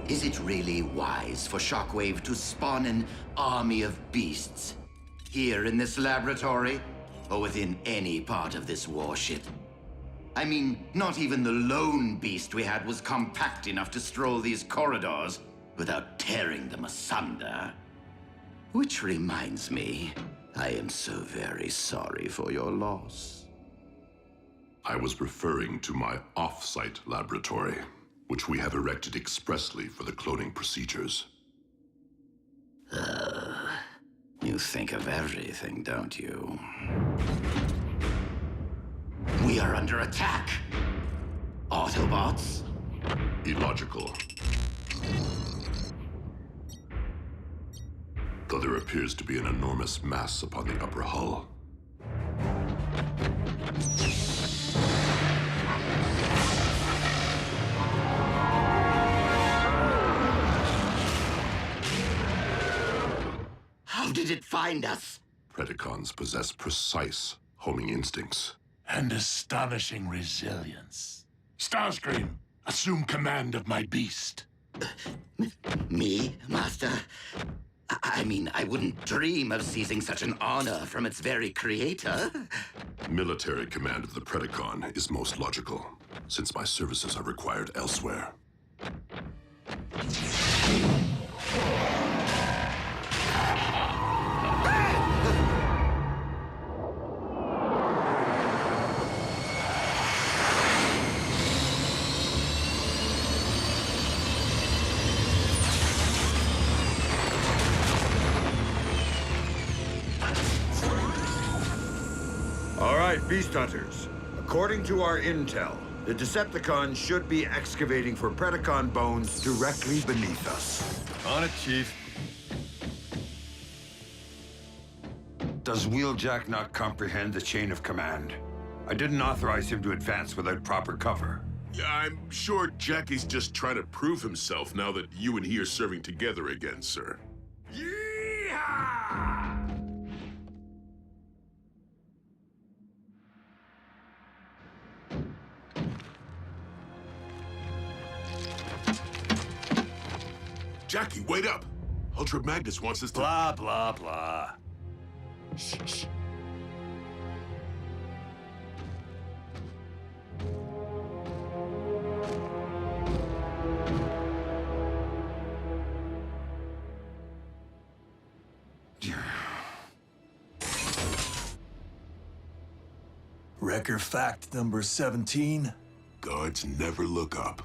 Is it really wise for Shockwave to spawn an army of beasts here in this laboratory, or within any part of this warship? I mean, not even the lone beast we had was compact enough to stroll these corridors without tearing them asunder. Which reminds me, I am so very sorry for your loss. I was referring to my off-site laboratory, which we have erected expressly for the cloning procedures. You think of everything, don't you? We are under attack! Autobots? Illogical. Though there appears to be an enormous mass upon the upper hull. How did it find us? Predacons possess precise homing instincts. And astonishing resilience. Starscream, assume command of my beast. Me, Master? I mean, I wouldn't dream of seizing such an honor from its very creator. Military command of the Predacon is most logical, since my services are required elsewhere. All right, Beast Hunters. According to our intel, the Decepticons should be excavating for Predacon bones directly beneath us. On it, Chief. Does Wheeljack not comprehend the chain of command? I didn't authorize him to advance without proper cover. I'm sure Jackie's just trying to prove himself now that you and he are serving together again, sir. Yeehaw! Jackie, wait up! Ultra Magnus wants us to— Blah, blah, blah. Shh. Wrecker fact number 17. Guards never look up.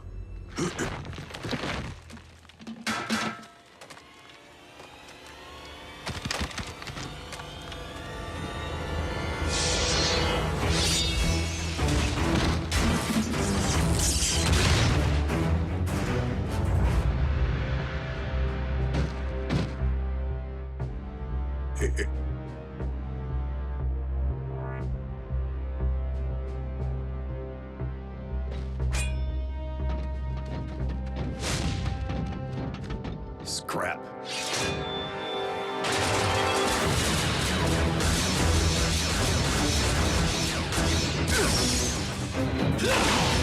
Scrap. Yeah!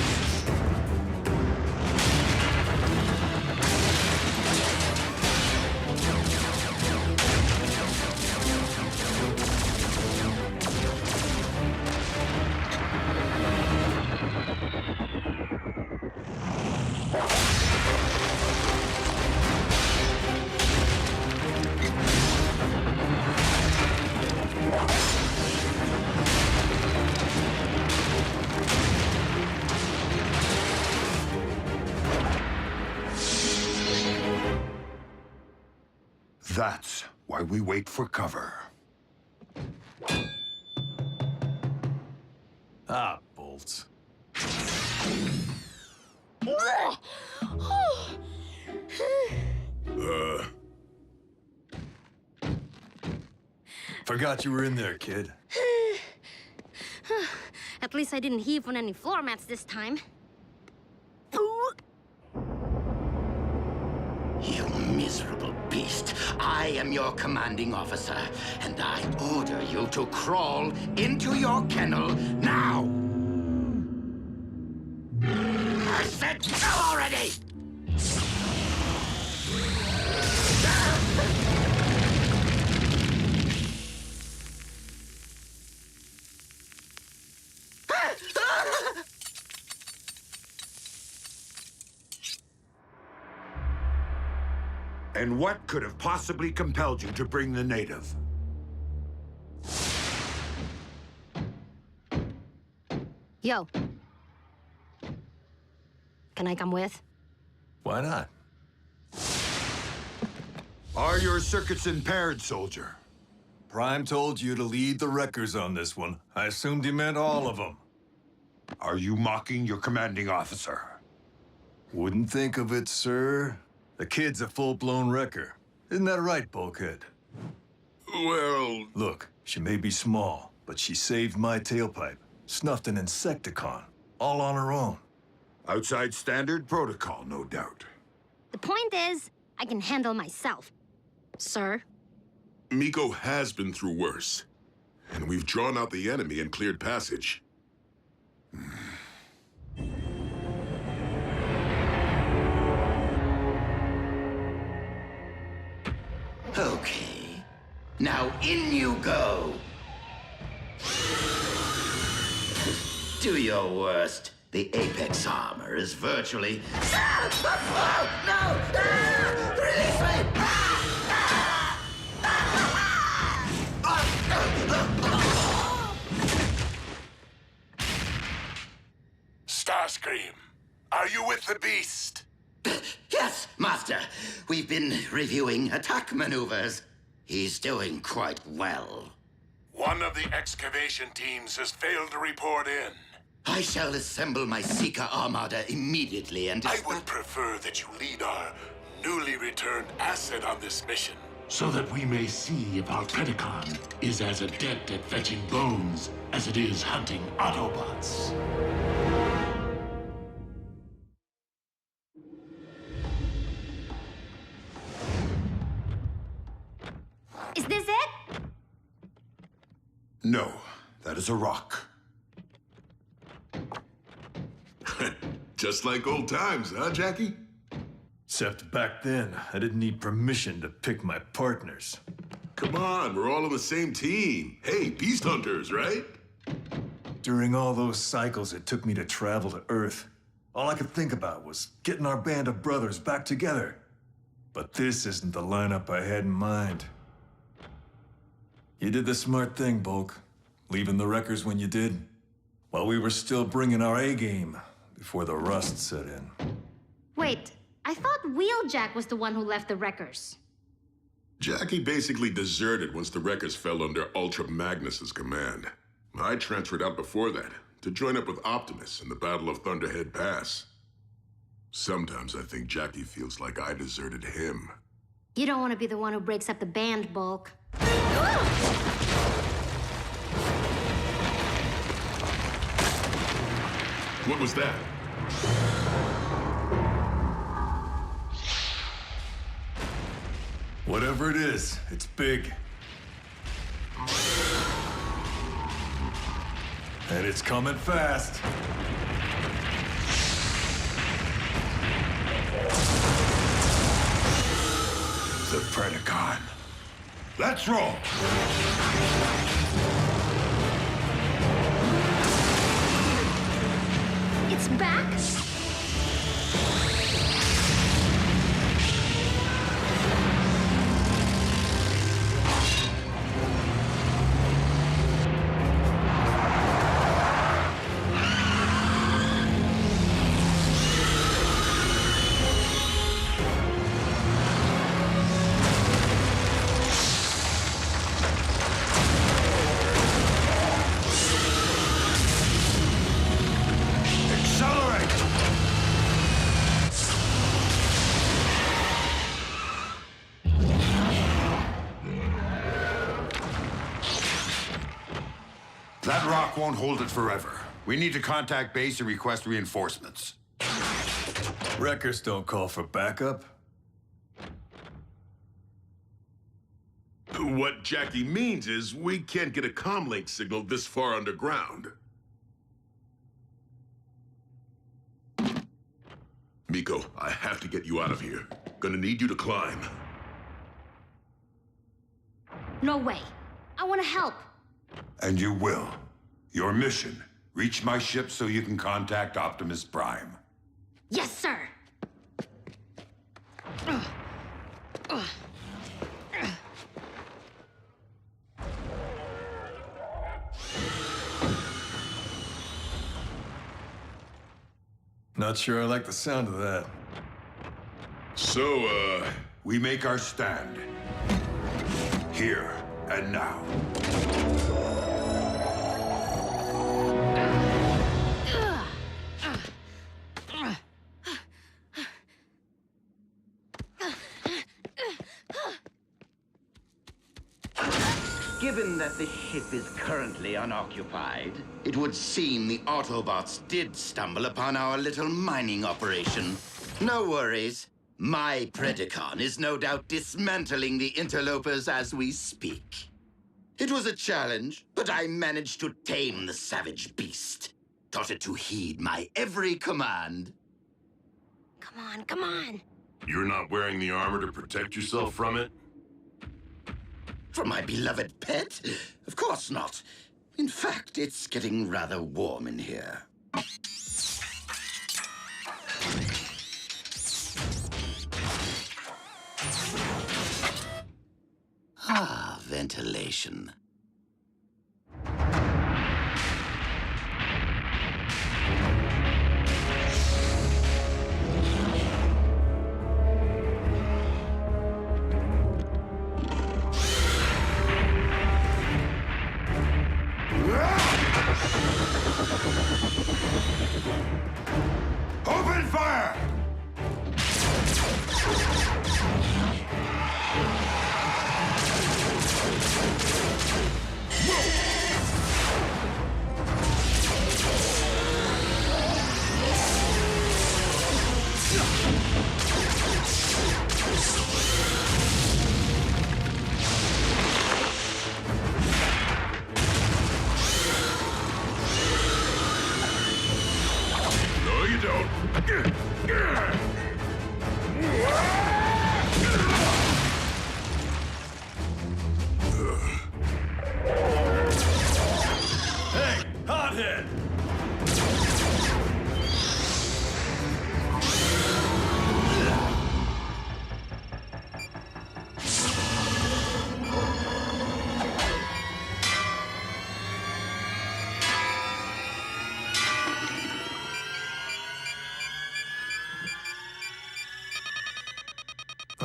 That's why we wait for cover. Ah, bolts. Forgot you were in there, kid. At least I didn't heave on any floor mats this time. You miserable beast. I am your commanding officer, and I order you to crawl into your kennel now! I said go already! And what could have possibly compelled you to bring the native? Yo. Can I come with? Why not? Are your circuits impaired, soldier? Prime told you to lead the wreckers on this one. I assumed he meant all of them. Are you mocking your commanding officer? Wouldn't think of it, sir. The kid's a full-blown wrecker. Isn't that right, Bulkhead? Well, Look, she may be small, but she saved my tailpipe. Snuffed an Insecticon. All on her own. Outside standard protocol, no doubt. The point is, I can handle myself. Sir? Miko has been through worse. And we've drawn out the enemy and cleared passage. Okay. Now in you go! Do your worst. The Apex armor is virtually... Ah! Oh, no! Ah! Release me! Starscream, are you with the beast? Yes, Master. We've been reviewing attack maneuvers. He's doing quite well. One of the excavation teams has failed to report in. I shall assemble my Seeker Armada immediately and... I would prefer that you lead our newly returned asset on this mission, so that we may see if our Predacon is as adept at fetching bones as it is hunting Autobots. Is this it? No, that is a rock. Just like old times, huh, Jackie? Except back then, I didn't need permission to pick my partners. Come on, we're all on the same team. Hey, beast hunters, right? During all those cycles it took me to travel to Earth, all I could think about was getting our band of brothers back together. But this isn't the lineup I had in mind. You did the smart thing, Bulk, leaving the wreckers when you did, while we were still bringing our A-game before the rust set in. Wait, I thought Wheeljack was the one who left the wreckers. Jackie basically deserted once the wreckers fell under Ultra Magnus's command. I transferred out before that, to join up with Optimus in the Battle of Thunderhead Pass. Sometimes I think Jackie feels like I deserted him. You don't want to be the one who breaks up the band, Bulk. What was that? Whatever it is, it's big. And it's coming fast. The Predacon. Let's roll! It's back? That rock won't hold it forever. We need to contact base and request reinforcements. Wreckers don't call for backup. What Jackie means is we can't get a comlink signal this far underground. Miko, I have to get you out of here. Gonna need you to climb. No way. I want to help. And you will. Your mission: reach my ship so you can contact Optimus Prime. Yes, sir. Not sure I like the sound of that. So, We make our stand. Here and now. Given that the ship is currently unoccupied, it would seem the Autobots did stumble upon our little mining operation. No worries. My Predacon is no doubt dismantling the interlopers as we speak. It was a challenge, but I managed to tame the savage beast. Taught it to heed my every command. Come on, come on. you're not wearing the armor to protect yourself from it? From my beloved pet? Of course not. In fact, it's getting rather warm in here. Ah, ventilation. Open fire! No, you don't. Hey, hothead!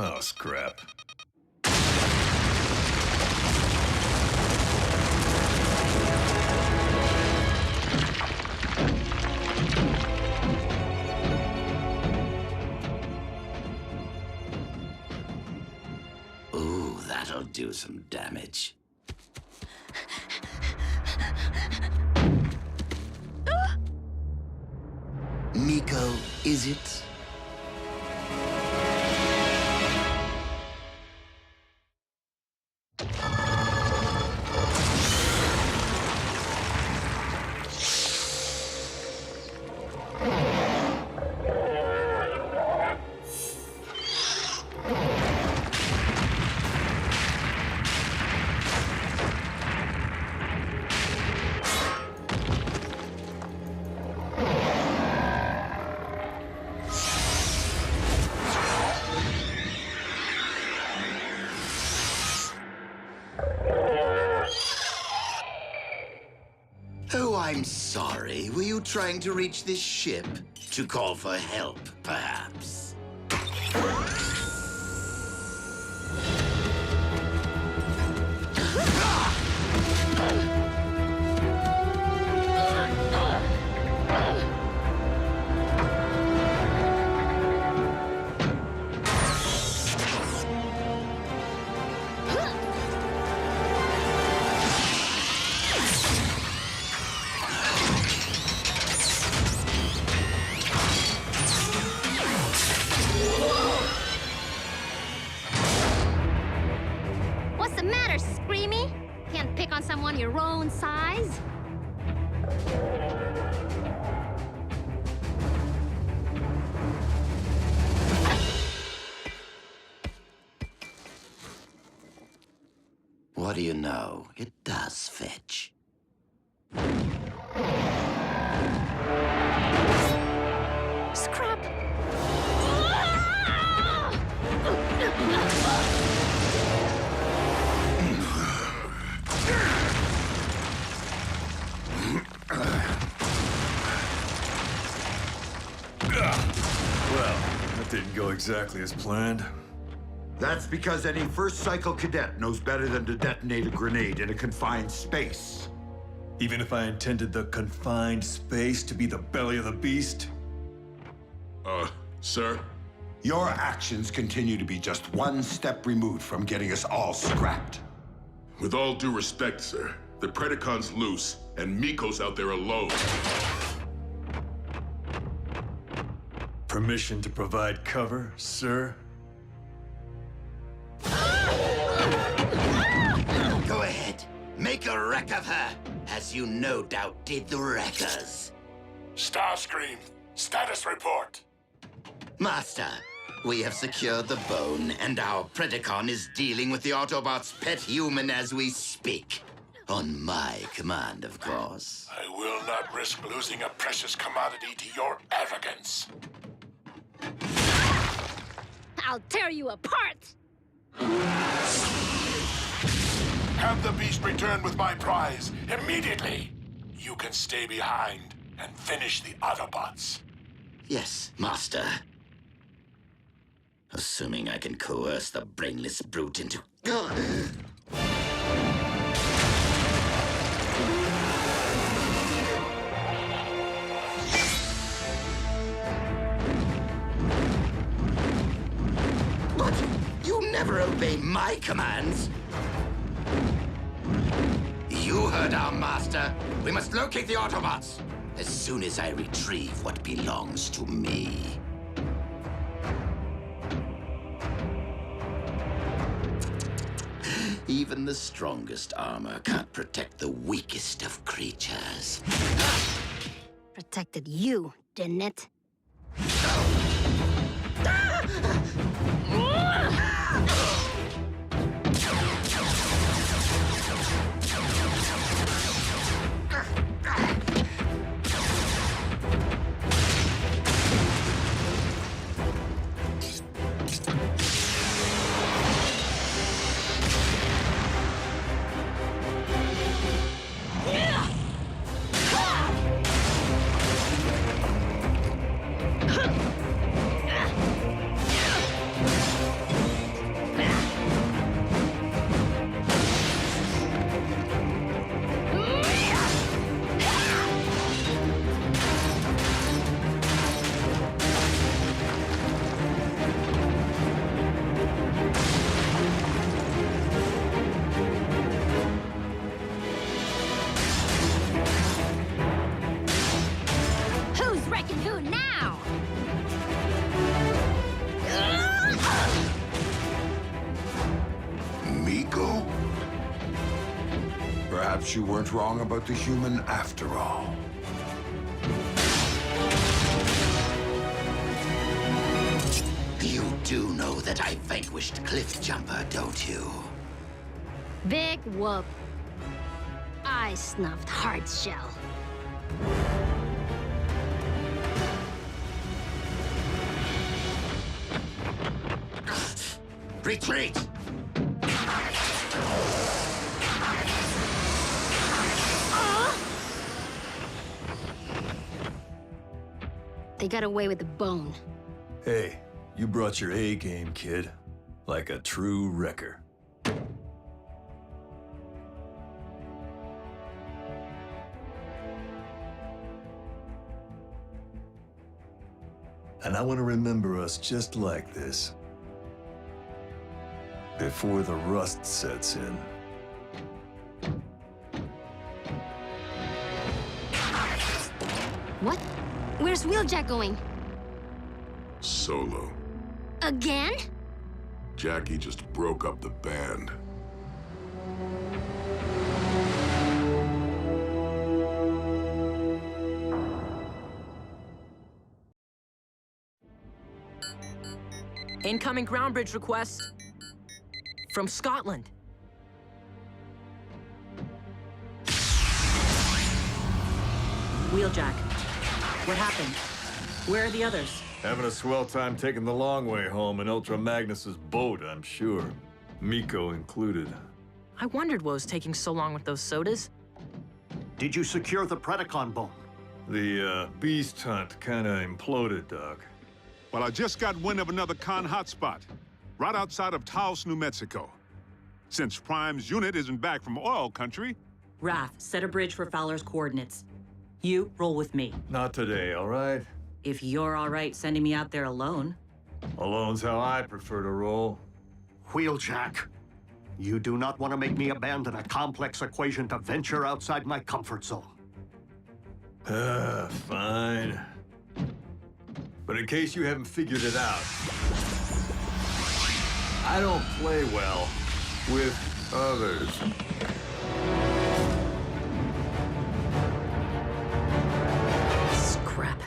Oh, scrap. Ooh, that'll do some damage. Miko, is it? Oh, I'm sorry. Were you trying to reach this ship? To call for help, perhaps? do you know? It does fetch. Scrap! Well, that didn't go exactly as planned. That's because any first cycle cadet knows better than to detonate a grenade in a confined space. Even if I intended the confined space to be the belly of the beast? Sir? Your actions continue to be just one step removed from getting us all scrapped. With all due respect, sir, the Predacon's loose, and Miko's out there alone. Permission to provide cover, sir? Go ahead. Make a wreck of her, as you no doubt did the Wreckers. Starscream, status report. Master, we have secured the bone, and our Predacon is dealing with the Autobot's pet human as we speak. On my command, of course. I will not risk losing a precious commodity to your arrogance. I'll tear you apart! Have the beast return with my prize immediately. You can stay behind and finish the Autobots. Yes, Master. Assuming I can coerce the brainless brute into... But you never obey my commands. You heard our master. We must locate the Autobots as soon as I retrieve what belongs to me. Even the strongest armor can't protect the weakest of creatures. Protected you, didn't it? Who's wrecking who now? Miko? Perhaps you weren't wrong about the human after all. You do know that I vanquished Cliffjumper, don't you? Big whoop. I snuffed Hardshell. Retreat! They got away with the bone. Hey, you brought your A game, kid. Like a true wrecker. And I want to remember us just like this. Before the rust sets in. What? Where's Wheeljack going? Solo. Again? Jackie just broke up the band. Incoming ground bridge request. From Scotland. Wheeljack, what happened? Where are the others? Having a swell time taking the long way home in Ultra Magnus's boat, I'm sure. Miko included. I wondered what was taking so long with those sodas. Did you secure the Predacon bone? The, beast hunt kinda imploded, Doc. Well, I just got wind of another con hotspot, right outside of Taos, New Mexico. Since Prime's unit isn't back from oil country... Wrath, set a bridge for Fowler's coordinates. You, roll with me. Not today, all right? If you're all right sending me out there alone. Alone's how I prefer to roll. Wheeljack, you do not want to make me abandon a complex equation to venture outside my comfort zone. Fine. But in case you haven't figured it out, I don't play well with others. Scrap.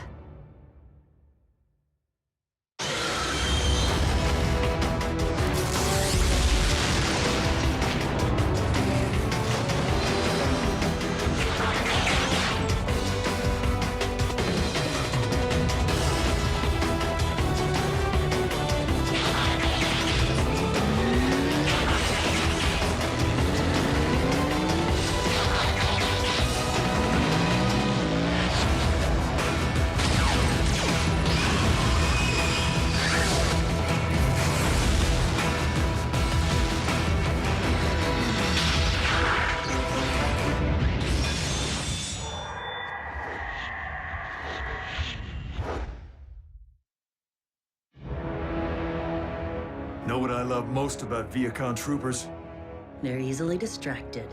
Know what I love most about Viacon troopers? They're easily distracted.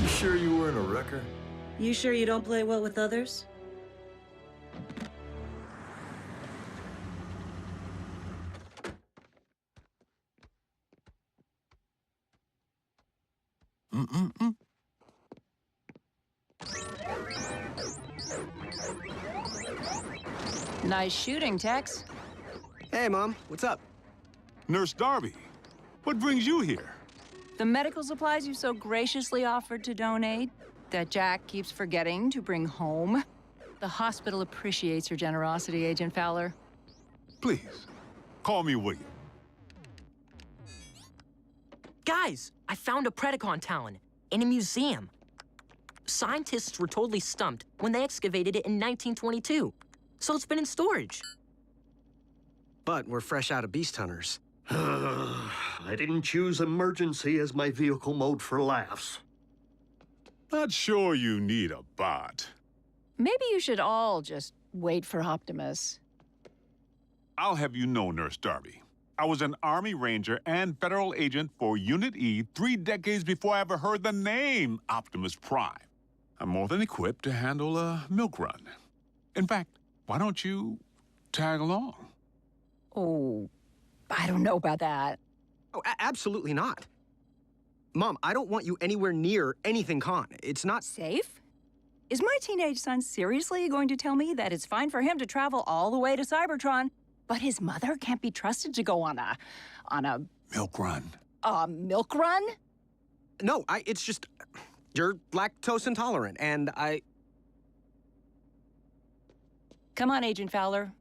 You sure you weren't a wrecker? You sure you don't play well with others? Nice shooting, Tex. Hey, Mom. What's up? Nurse Darby, what brings you here? The medical supplies you so graciously offered to donate that Jack keeps forgetting to bring home. The hospital appreciates your generosity, Agent Fowler. Please, call me William. Guys, I found a Predacon talon in a museum. Scientists were totally stumped when they excavated it in 1922, so it's been in storage. But we're fresh out of beast hunters. I didn't choose emergency as my vehicle mode for laughs. Not sure you need a bot. Maybe you should all just wait for Optimus. I'll have you know, Nurse Darby, I was an Army Ranger and federal agent for Unit E 3 decades before I ever heard the name Optimus Prime. I'm more than equipped to handle a milk run. In fact, why don't you tag along? Oh, I don't know about that. Oh, absolutely not. Mom, I don't want you anywhere near anything con. It's not Safe? Is my teenage son seriously going to tell me that it's fine for him to travel all the way to Cybertron, but his mother can't be trusted to go on a Milk run. milk run? No, it's just... You're lactose intolerant, and I... Come on, Agent Fowler.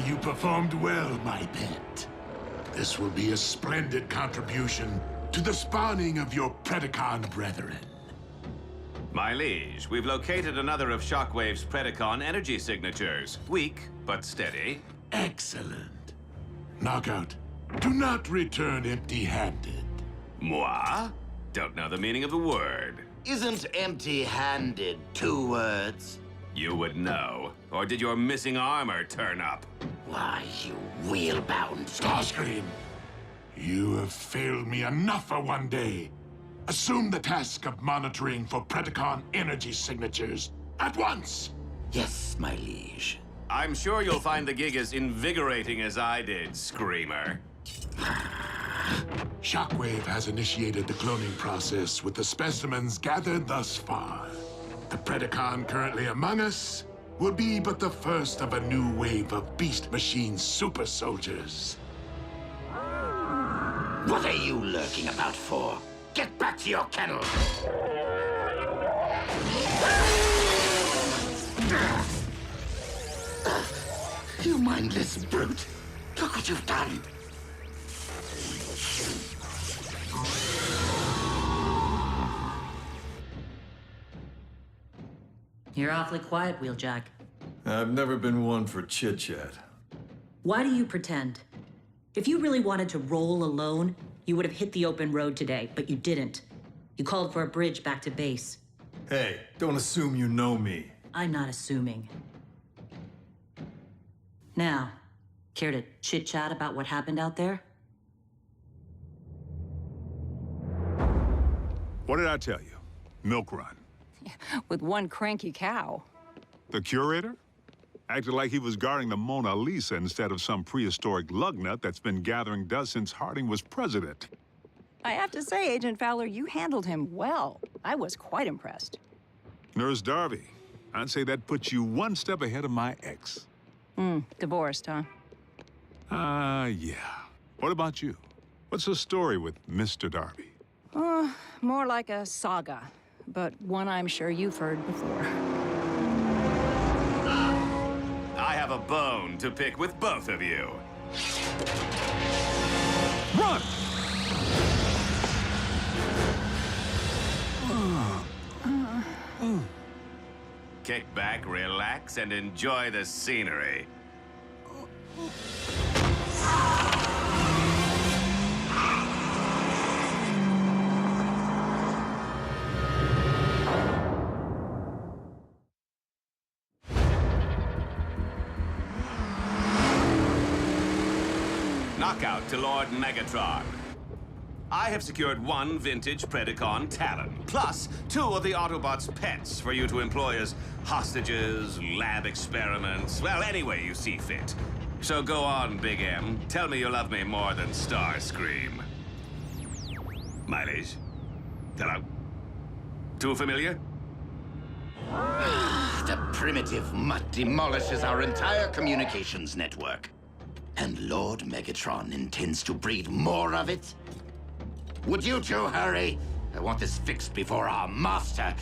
You performed well, my pet. This will be a splendid contribution to the spawning of your Predacon brethren. My liege, we've located another of Shockwave's Predacon energy signatures. Weak, but steady. Excellent. Knockout, do not return empty-handed. Moi? Don't know the meaning of the word. Isn't empty-handed 2 words? You would know. Or did your missing armor turn up? Why, you wheel-bound... Starscream, you have failed me enough for one day. Assume the task of monitoring for Predacon energy signatures at once. Yes, my liege. I'm sure you'll find the gig as invigorating as I did, Screamer. Shockwave has initiated the cloning process with the specimens gathered thus far. The Predacon currently among us will be but the first of a new wave of Beast Machine super soldiers. What are you lurking about for? Get back to your kennel! You mindless brute! Look what you've done! You're awfully quiet, Wheeljack. I've never been one for chit-chat. Why do you pretend? If you really wanted to roll alone, you would have hit the open road today, but you didn't. You called for a bridge back to base. Hey, don't assume you know me. I'm not assuming. Now, care to chit-chat about what happened out there? What did I tell you? Milk run. With one cranky cow. The curator? Acted like he was guarding the Mona Lisa instead of some prehistoric lugnut that's been gathering dust since Harding was president. I have to say, Agent Fowler, you handled him well. I was quite impressed. Nurse Darby, I'd say that puts you one step ahead of my ex. Divorced, huh? Yeah. What about you? What's the story with Mr. Darby? More like a saga, but one I'm sure you've heard before. I have a bone to pick with both of you. Run! Kick back, relax, and enjoy the scenery. Knockout to Lord Megatron. I have secured 1 vintage Predacon Talon, plus 2 of the Autobots' pets for you to employ as hostages, lab experiments, well, any way you see fit. So go on, Big M. Tell me you love me more than Starscream. Mileage? Hello? Too familiar? The primitive mutt demolishes our entire communications network. And Lord Megatron intends to breed more of it? Would you two hurry? I want this fixed before our master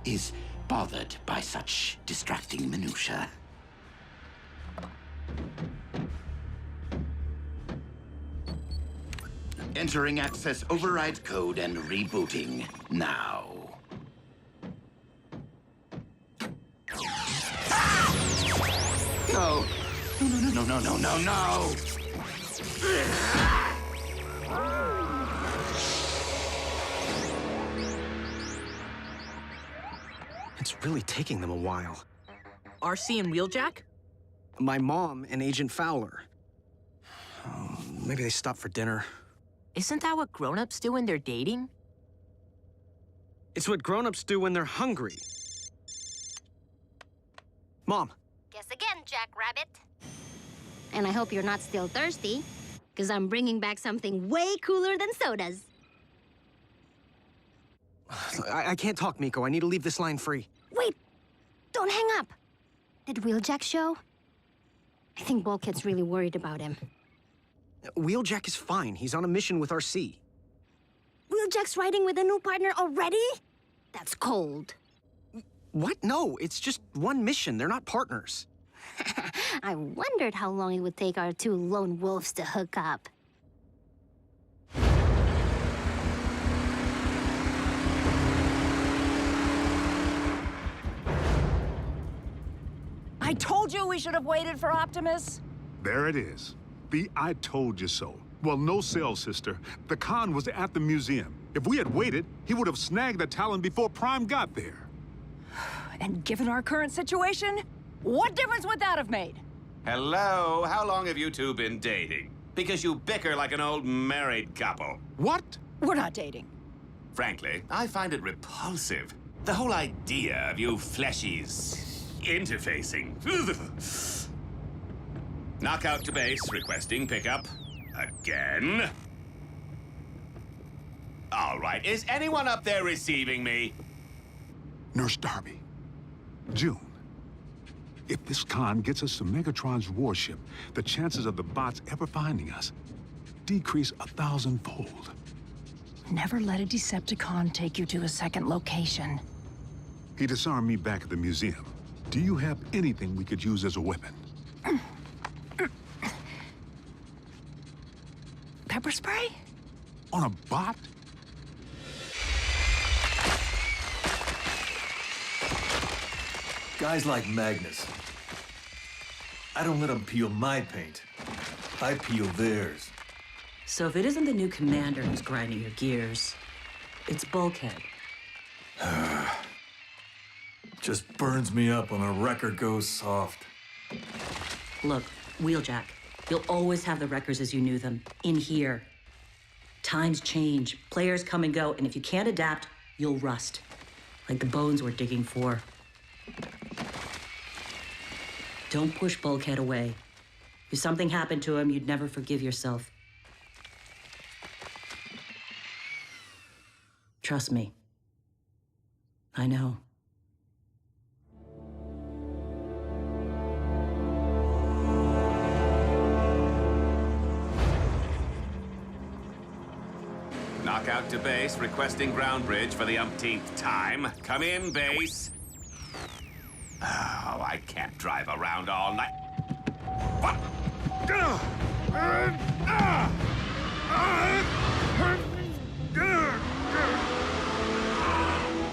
is bothered by such distracting minutiae. Entering access override code and rebooting now. No! No! It's really taking them a while. RC and Wheeljack? My mom and Agent Fowler. Maybe they stopped for dinner. Isn't that what grown-ups do when they're dating? It's what grown-ups do when they're hungry. Mom. Guess again, Jackrabbit. And I hope you're not still thirsty, because I'm bringing back something way cooler than sodas. I can't talk, Miko. I need to leave this line free. Wait! Don't hang up! Did Wheeljack show? I think Bulkhead's really worried about him. Wheeljack is fine. He's on a mission with RC. Wheeljack's riding with a new partner already? That's cold. What? No, it's just one mission. They're not partners. I wondered how long it would take our 2 lone wolves to hook up. I told you we should have waited for Optimus. There it is. The I told you so. Well, no sales, sister. The Khan was at the museum. If we had waited, he would have snagged the Talon before Prime got there. And given our current situation, what difference would that have made? Hello? How long have you two been dating? Because you bicker like an old married couple. What? We're not dating. Frankly, I find it repulsive. The whole idea of you fleshies interfacing. Knockout to base, requesting pickup. Again. All right, is anyone up there receiving me? Nurse Darby. June. If this Khan gets us to Megatron's warship, the chances of the bots ever finding us decrease 1,000-fold. Never let a Decepticon take you to a second location. He disarmed me back at the museum. Do you have anything we could use as a weapon? Pepper spray? On a bot? Guys like Magnus. I don't let them peel my paint. I peel theirs. So if it isn't the new commander who's grinding your gears, it's Bulkhead. Just burns me up when a record goes soft. Look, Wheeljack, you'll always have the records as you knew them, in here. Times change, players come and go, and if you can't adapt, you'll rust. Like the bones we're digging for. Don't push Bulkhead away. If something happened to him, you'd never forgive yourself. Trust me. I know. Knockout to base, requesting ground bridge for the umpteenth time. Come in, base. Oh, I can't drive around all night. What?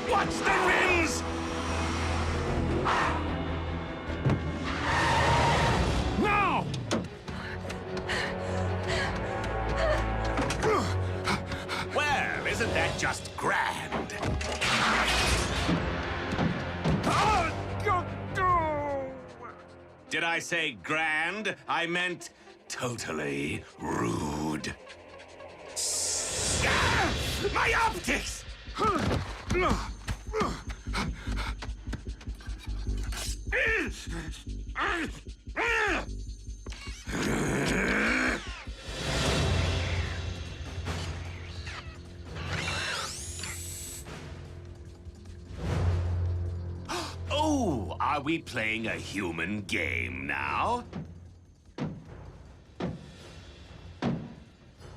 Watch the rims! No! Well, isn't that just grand? Did I say grand? I meant totally rude. Ah! My optics! Oh, are we playing a human game now?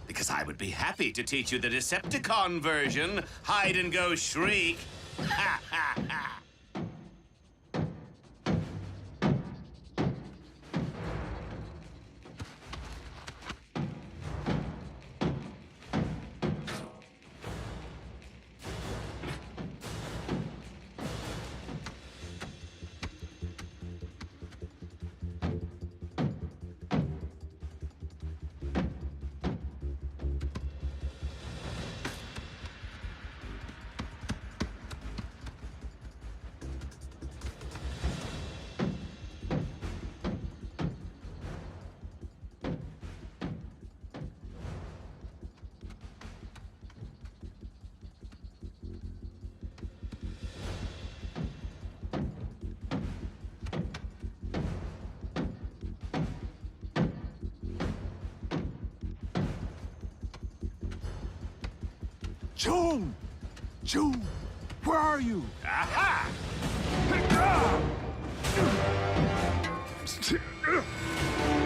Because I would be happy to teach you the Decepticon version. Hide and go shriek. Ha ha ha. June! June! Where are you? Aha!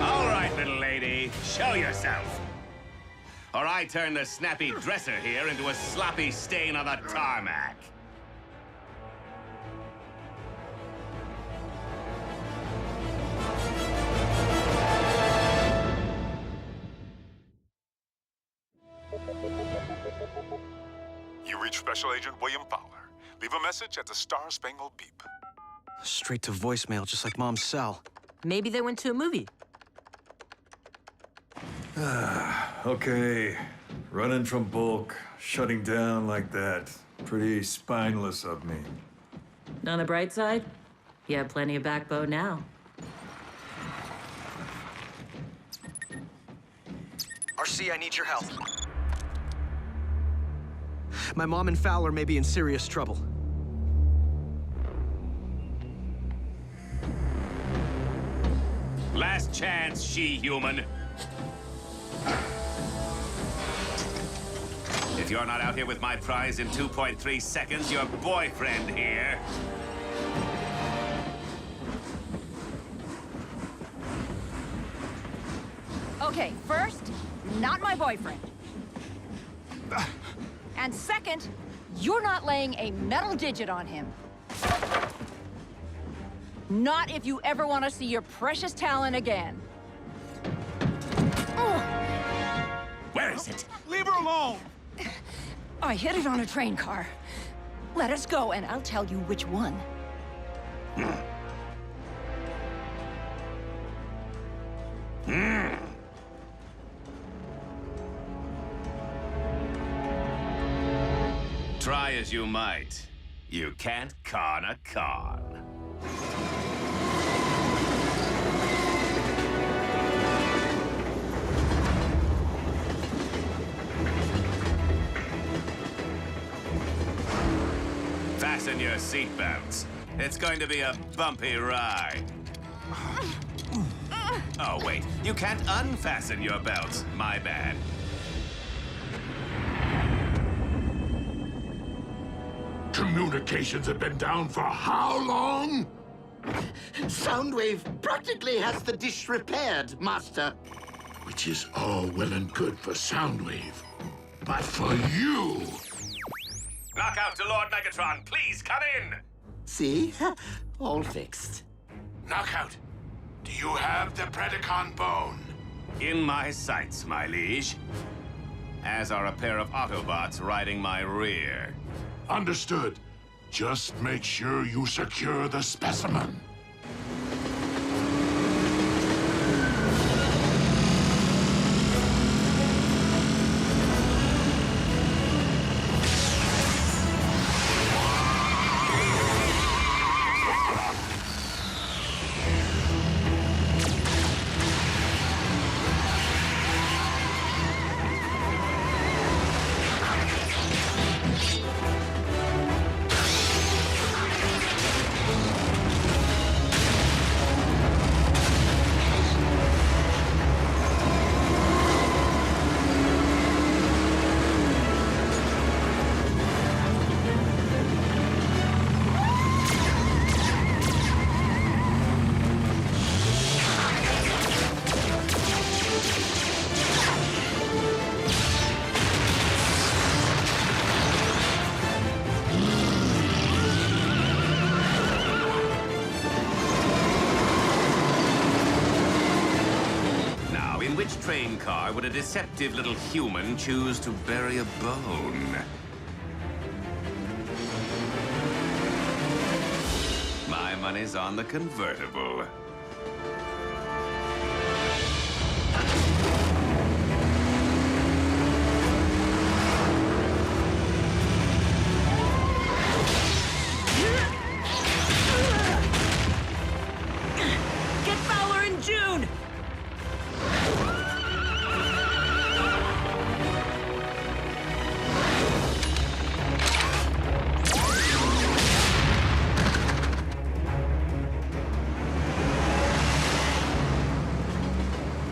All right, little lady, show yourself. Or I turn the snappy dresser here into a sloppy stain on the tarmac. You reach Special Agent William Fowler. Leave a message at the Star Spangled Beep. Straight to voicemail, just like Mom's cell. Maybe they went to a movie. Okay. Running from bulk, shutting down like that. Pretty spineless of me. On the bright side, you have plenty of backbone now. RC, I need your help. My mom and Fowler may be in serious trouble. Last chance, she-human. If you're not out here with my prize in 2.3 seconds, your boyfriend here. Okay, first, not my boyfriend. And second, you're not laying a metal digit on him. Not if you ever want to see your precious Talon again. Where is it? Leave her alone! I hit it on a train car. Let us go, and I'll tell you which one. Try as you might, you can't con a con. Fasten your seatbelts. It's going to be a bumpy ride. Oh, wait. You can't unfasten your belts. My bad. Communications have been down for how long? Soundwave practically has the dish repaired, Master. Which is all well and good for Soundwave. But for you... Knockout to Lord Megatron, please come in! See? All fixed. Knockout, do you have the Predacon bone? In my sights, my liege. As are a pair of Autobots riding my rear. Understood. Just make sure you secure the specimen. Which train car would a deceptive little human choose to bury a bone? My money's on the convertible. Get Fowler in June!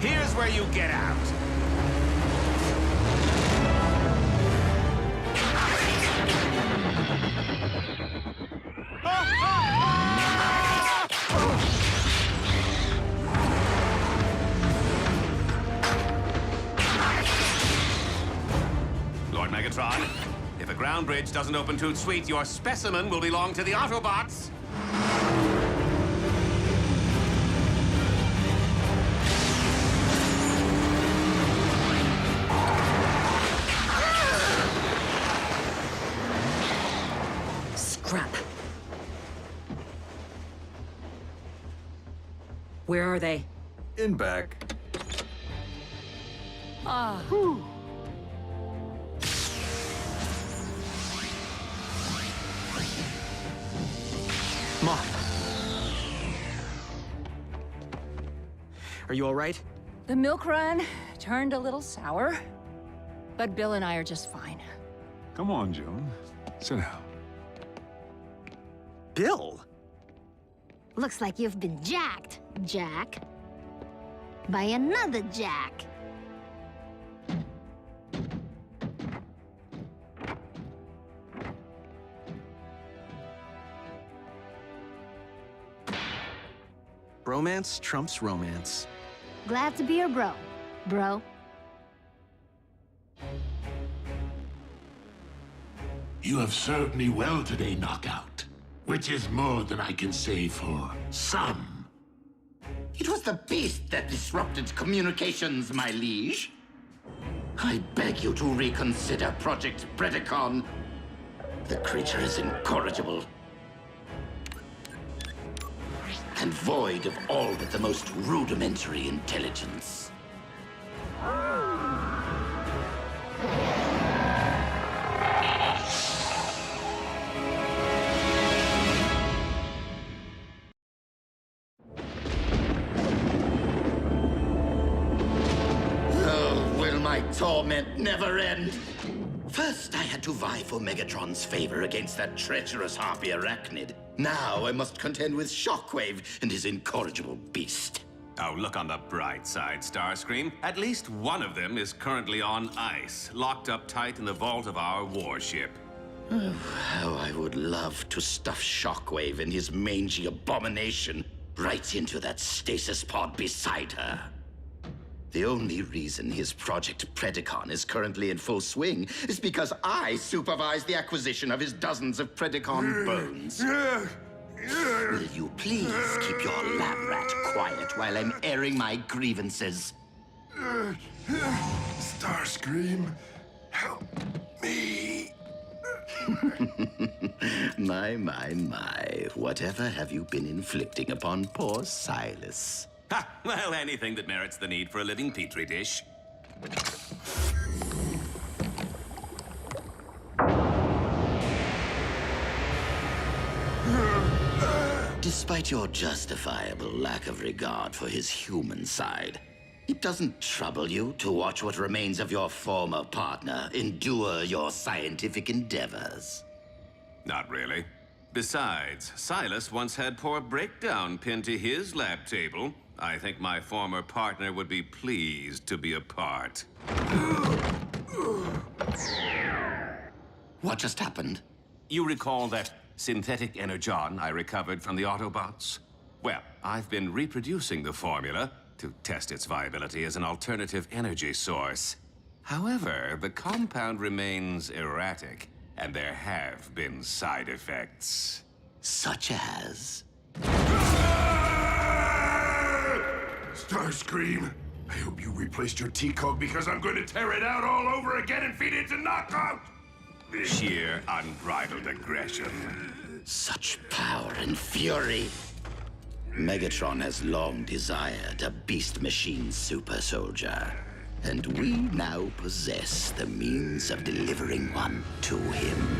Here's where you get out. Lord Megatron, if a ground bridge doesn't open Toot Sweet, your specimen will belong to the Autobots. Scrap. Where are they? In back. Mom. Are you all right? The milk run turned a little sour, but Bill and I are just fine. Come on, June. Sit down. Bill? Looks like you've been jacked, Jack. By another Jack. Bromance trumps romance. Glad to be your bro, bro. You have served me well today, Knockout. Which is more than I can say for some. It was the beast that disrupted communications, my liege. I beg you to reconsider Project Predacon. The creature is incorrigible. And void of all but the most rudimentary intelligence. Oh, will my torment never end? First, I had to vie for Megatron's favor against that treacherous harpy arachnid. Now I must contend with Shockwave and his incorrigible beast. Oh, look on the bright side, Starscream. At least one of them is currently on ice, locked up tight in the vault of our warship. Oh, how I would love to stuff Shockwave and his mangy abomination right into that stasis pod beside her. The only reason his Project Predacon is currently in full swing is because I supervise the acquisition of his dozens of Predacon bones. Will you please keep your lab rat quiet while I'm airing my grievances? Starscream, help me. My. Whatever have you been inflicting upon poor Silas? Ha! Well, anything that merits the need for a living petri dish. Despite your justifiable lack of regard for his human side, it doesn't trouble you to watch what remains of your former partner endure your scientific endeavors. Not really. Besides, Silas once had poor breakdown pinned to his lab table. I think my former partner would be pleased to be a part. What just happened? You recall that synthetic energon I recovered from the Autobots? Well, I've been reproducing the formula to test its viability as an alternative energy source. However, the compound remains erratic, and there have been side effects. Such as? Starscream, I hope you replaced your T-code because I'm going to tear it out all over again and feed it to Knockout! Sheer unbridled aggression. Such power and fury. Megatron has long desired a beast machine super soldier, and we now possess the means of delivering one to him.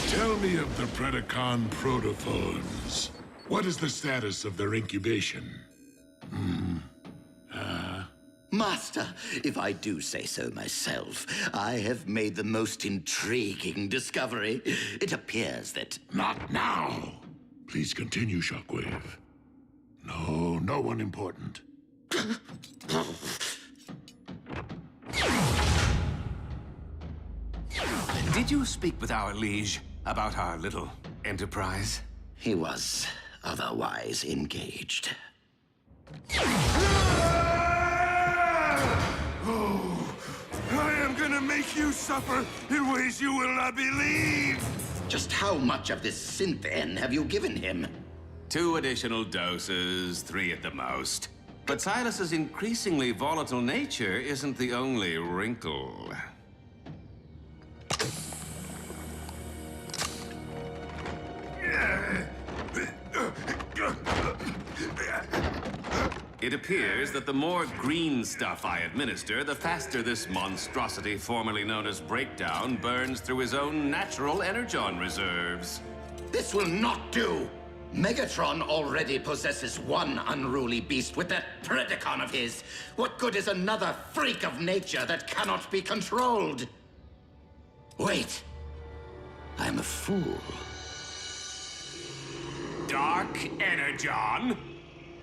Tell me of the Predacon protophones. What is the status of their incubation? Master, if I do say so myself, I have made the most intriguing discovery. It appears that... Not now. Please continue, Shockwave. No one important. Did you speak with our liege about our little enterprise? He was otherwise engaged. Oh, I am gonna make you suffer in ways you will not believe! Just how much of this synth N have you given him? 2 additional doses, 3 at the most. But Silas's increasingly volatile nature isn't the only wrinkle. It appears that the more green stuff I administer, the faster this monstrosity formerly known as Breakdown burns through his own natural energon reserves. This will not do! Megatron already possesses one unruly beast with that Predacon of his. What good is another freak of nature that cannot be controlled? Wait. I'm a fool. Dark Energon?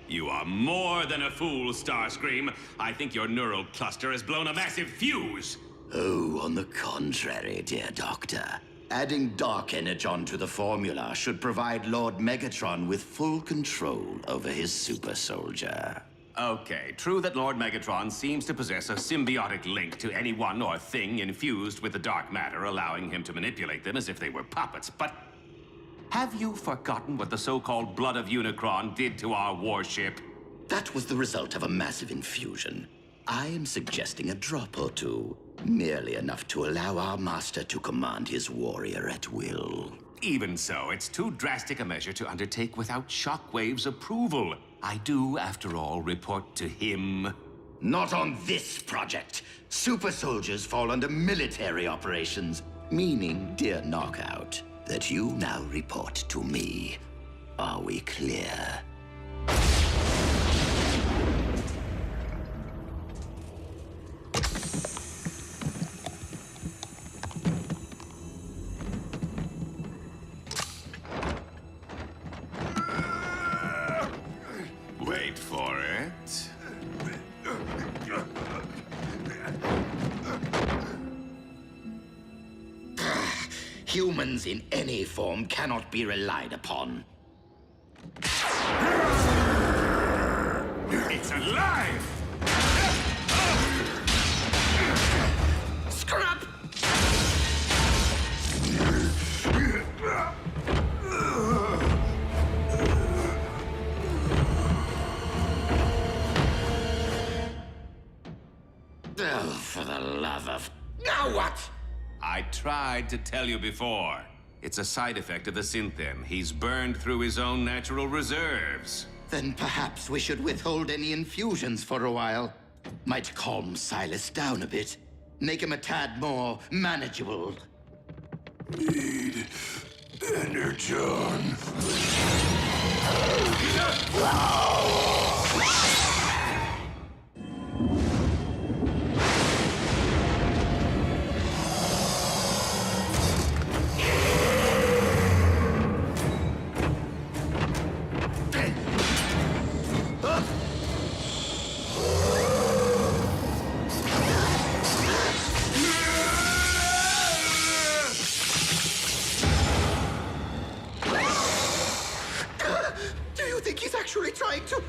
You are more than a fool, Starscream. I think your neural cluster has blown a massive fuse. Oh, on the contrary, dear Doctor. Adding Dark Energon to the formula should provide Lord Megatron with full control over his super soldier. Okay, true that Lord Megatron seems to possess a symbiotic link to anyone or thing infused with the dark matter, allowing him to manipulate them as if they were puppets, but have you forgotten what the so-called Blood of Unicron did to our warship? That was the result of a massive infusion. I am suggesting a drop or two, merely enough to allow our master to command his warrior at will. Even so, it's too drastic a measure to undertake without Shockwave's approval. I do, after all, report to him. Not on this project. Super soldiers fall under military operations, meaning, dear Knockout, that you now report to me. Are we clear? Wait for it. Humans in any form cannot be relied upon. It's alive! Scrap! Oh, for the love of... Now what? I tried to tell you before. It's a side effect of the Synthen. He's burned through his own natural reserves. Then perhaps we should withhold any infusions for a while. Might calm Silas down a bit. Make him a tad more manageable. Need Energon.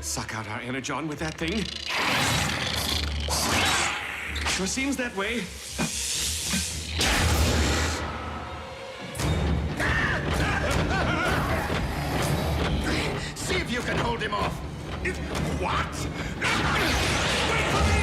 Suck out our energon with that thing? Sure seems that way. See if you can hold him off. What? Wait for me!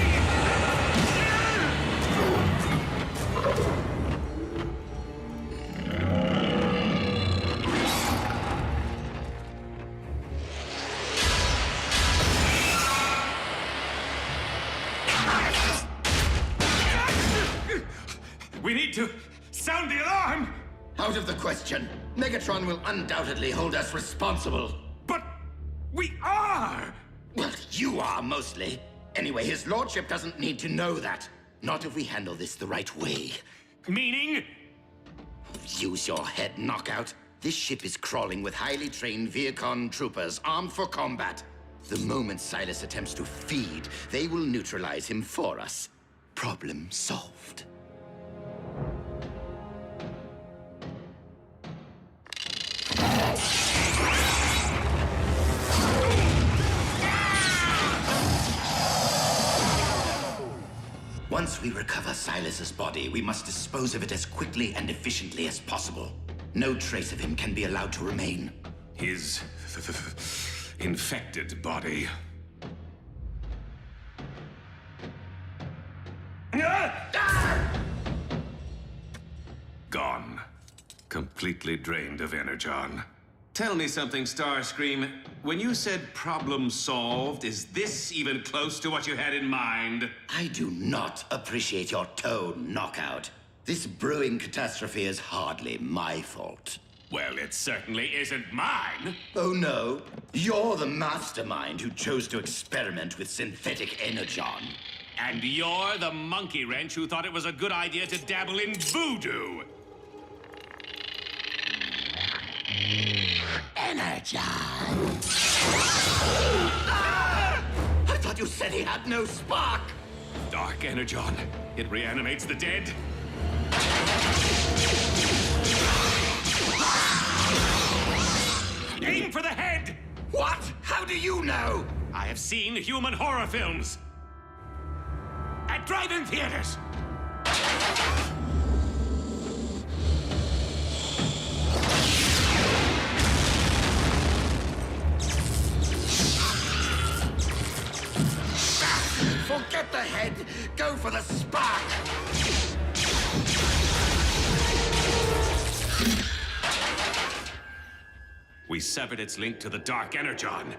We need to sound the alarm! Out of the question. Megatron will undoubtedly hold us responsible. But we are! Well, you are, mostly. Anyway, his lordship doesn't need to know that. Not if we handle this the right way. Meaning? Use your head, Knockout. This ship is crawling with highly trained Viacon troopers armed for combat. The moment Silas attempts to feed, they will neutralize him for us. Problem solved. Once we recover Silas's body, we must dispose of it as quickly and efficiently as possible. No trace of him can be allowed to remain. His infected body. Gone. Completely drained of energon. Tell me something, Starscream. When you said problem solved, is this even close to what you had in mind? I do not appreciate your tone, Knockout. This brewing catastrophe is hardly my fault. Well, it certainly isn't mine. Oh, no. You're the mastermind who chose to experiment with synthetic energon. And you're the monkey wrench who thought it was a good idea to dabble in voodoo. Energon! I thought you said he had no spark! Dark energon. It reanimates the dead. Aim for the head! What? How do you know? I have seen human horror films. At drive-in theaters. Forget the head. Go for the spark. We severed its link to the dark energon.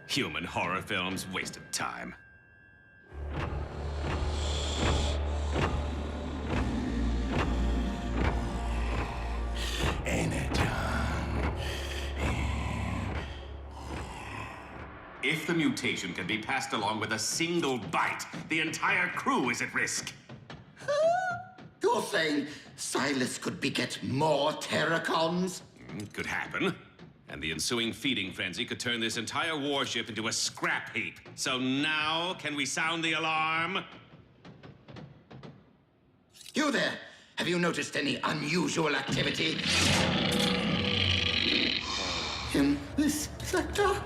Human horror films, wasted time. Energon. If the mutation can be passed along with a single bite, the entire crew is at risk. You're saying Silas could beget more Terracons? Could happen. And the ensuing feeding frenzy could turn this entire warship into a scrap heap. So now, can we sound the alarm? You there! Have you noticed any unusual activity? In this sector?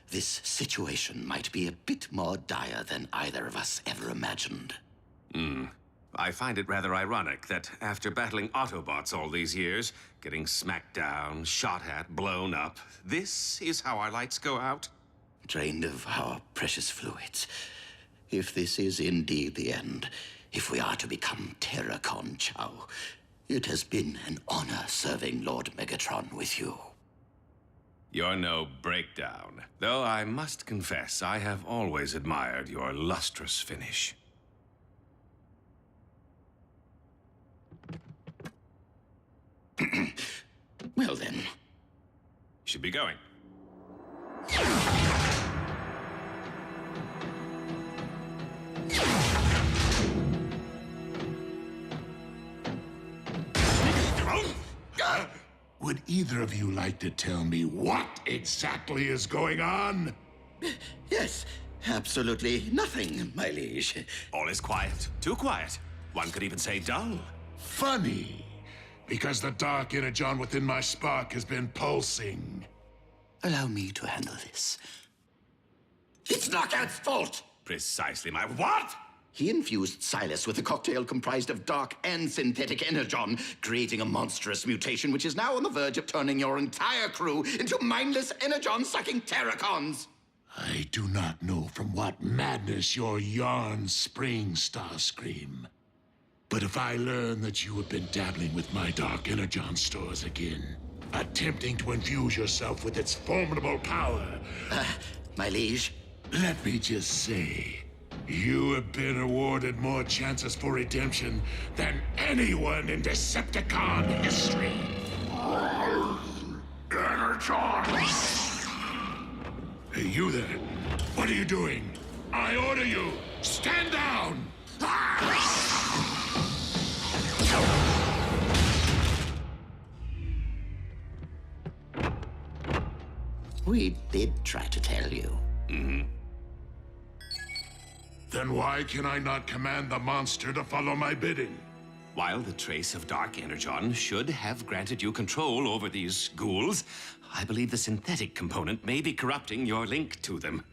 This situation might be a bit more dire than either of us ever imagined. I find it rather ironic that after battling Autobots all these years, getting smacked down, shot at, blown up, this is how our lights go out? Drained of our precious fluids. If this is indeed the end, if we are to become Terracon Chow, it has been an honor serving Lord Megatron with you. You're no breakdown. Though I must confess, I have always admired your lustrous finish. Well then. Should be going. Would either of you like to tell me what exactly is going on? Yes, absolutely nothing, my liege. All is quiet. Too quiet. One could even say dull. Funny, because the dark energon within my spark has been pulsing. Allow me to handle this. It's Knockout's fault! Precisely my what? He infused Silas with a cocktail comprised of dark and synthetic energon, creating a monstrous mutation which is now on the verge of turning your entire crew into mindless energon-sucking Terracons. I do not know from what madness your yarns spring, Starscream. But if I learn that you have been dabbling with my dark energon stores again, attempting to infuse yourself with its formidable power. My liege. Let me just say, you have been awarded more chances for redemption than anyone in Decepticon history. Hey, you there. What are you doing? I order you, stand down! We did try to tell you. Then why can I not command the monster to follow my bidding? While the trace of Dark Energon should have granted you control over these ghouls, I believe the synthetic component may be corrupting your link to them.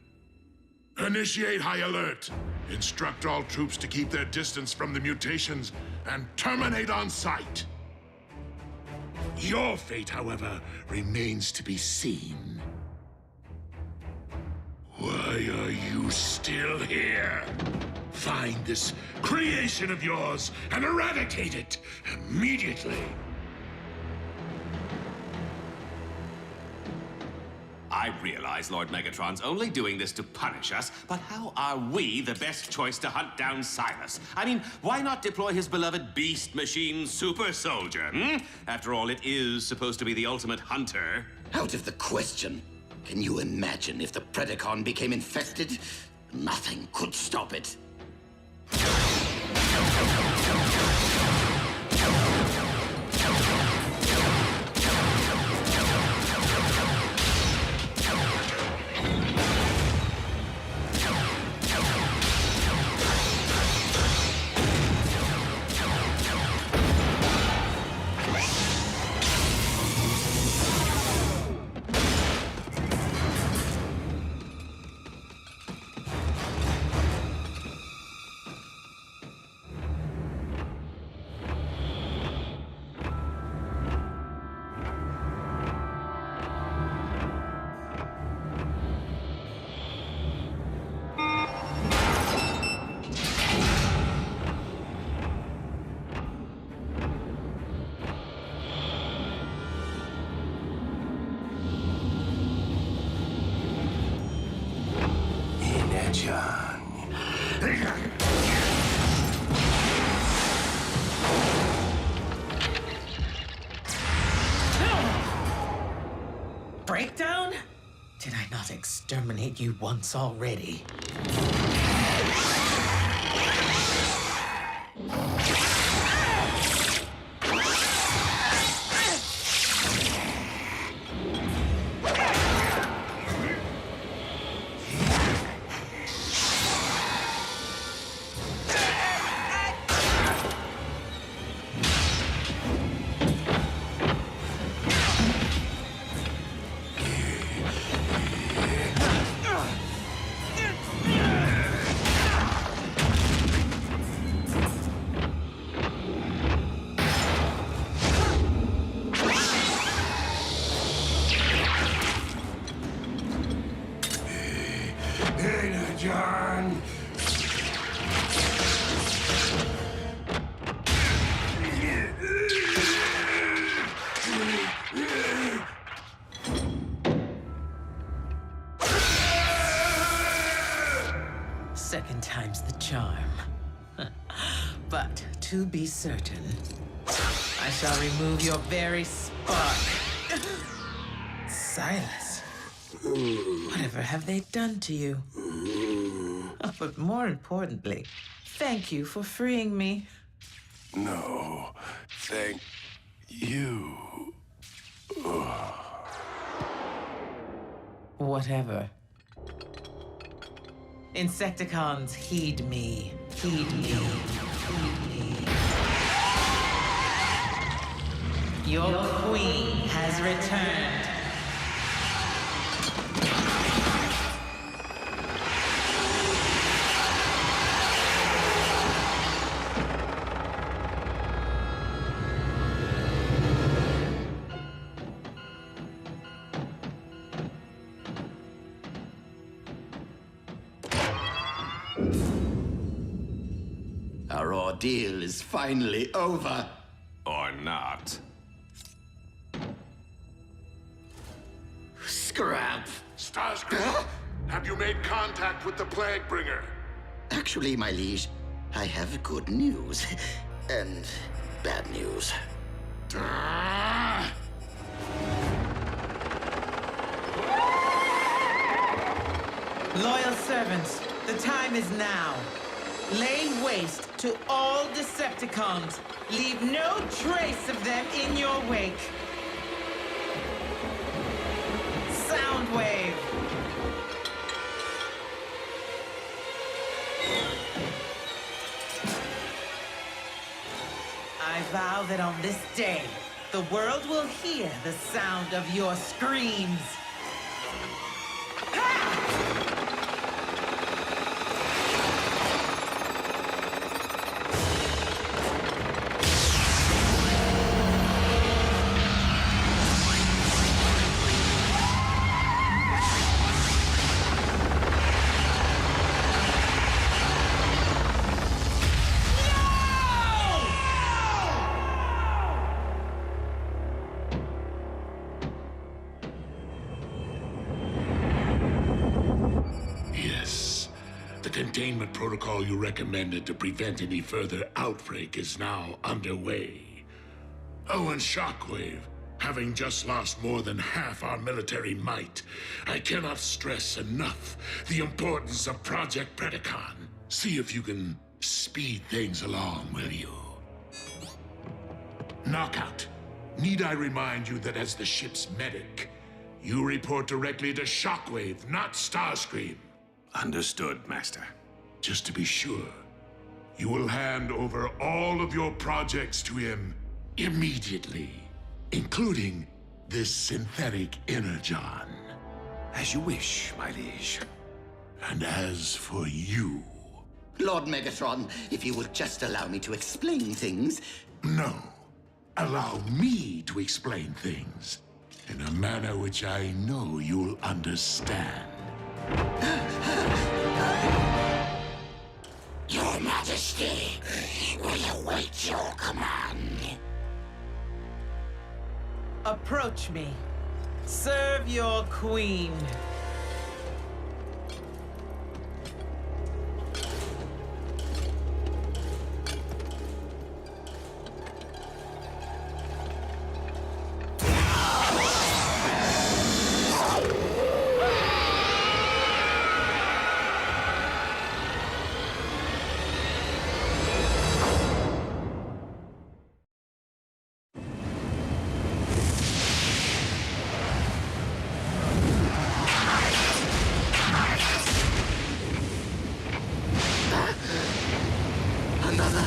Initiate high alert. Instruct all troops to keep their distance from the mutations and terminate on sight. Your fate, however, remains to be seen. Why are you still here? Find this creation of yours and eradicate it immediately. I realize Lord Megatron's only doing this to punish us, but how are we the best choice to hunt down Silas? I mean, why not deploy his beloved beast machine super soldier, After all, it is supposed to be the ultimate hunter. Out of the question. Can you imagine if the Predacon became infested? Nothing could stop it. Breakdown? Did I not exterminate you once already? John! Second time's the charm. But to be certain, I shall remove your very spark. Silas, whatever have they done to you? Oh, but more importantly, thank you for freeing me. No, thank you. Whatever. Insecticons, heed me. Heed me. Heed me. Your queen has returned. Our ordeal is finally over. Or not. scrap. Starscream, have you made contact with the Plague Bringer? Actually, my liege, I have good news. And bad news. Loyal servants, the time is now. Lay waste to all Decepticons. Leave no trace of them in your wake. Soundwave. I vow that on this day, the world will hear the sound of your screams. Containment protocol you recommended to prevent any further outbreak is now underway. Oh, and Shockwave, having just lost more than half our military might, I cannot stress enough the importance of Project Predacon. See if you can speed things along, will you? Knockout, need I remind you that as the ship's medic, you report directly to Shockwave, not Starscream? Understood, Master. Just to be sure, you will hand over all of your projects to him immediately, including this synthetic energon. As you wish, my liege. And as for you... Lord Megatron, if you would just allow me to explain things... No. Allow me to explain things in a manner which I know you'll understand. Your Majesty, we await your command. Approach me. Serve your queen.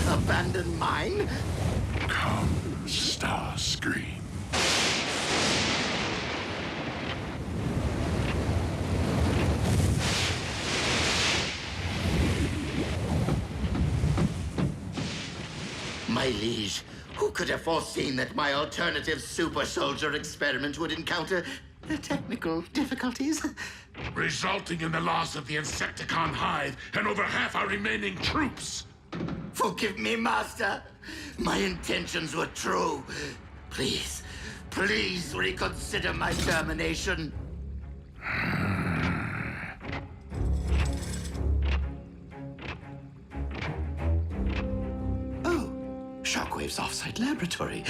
Abandoned mine? Come, Starscream. My liege, who could have foreseen that my alternative super soldier experiment would encounter technical difficulties? Resulting in the loss of the Insecticon hive and over half our remaining troops. Forgive me, Master. My intentions were true. Please, please reconsider my termination. Oh, Shockwave's off-site laboratory.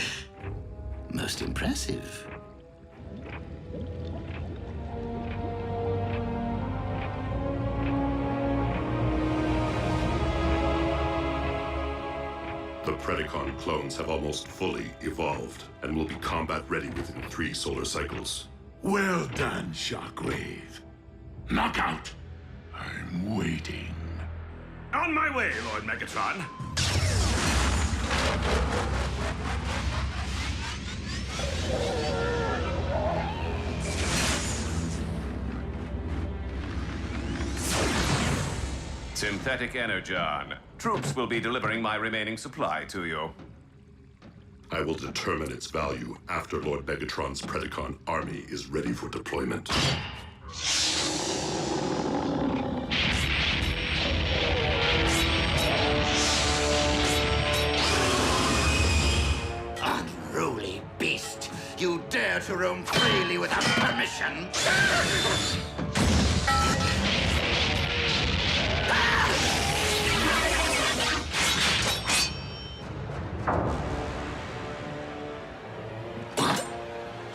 Most impressive. The Predacon clones have almost fully evolved and will be combat ready within 3 solar cycles. Well done, Shockwave. Knockout! I'm waiting. On my way, Lord Megatron. Synthetic energon. Troops will be delivering my remaining supply to you. I will determine its value after Lord Megatron's Predacon army is ready for deployment. Unruly beast! You dare dare to roam freely without permission?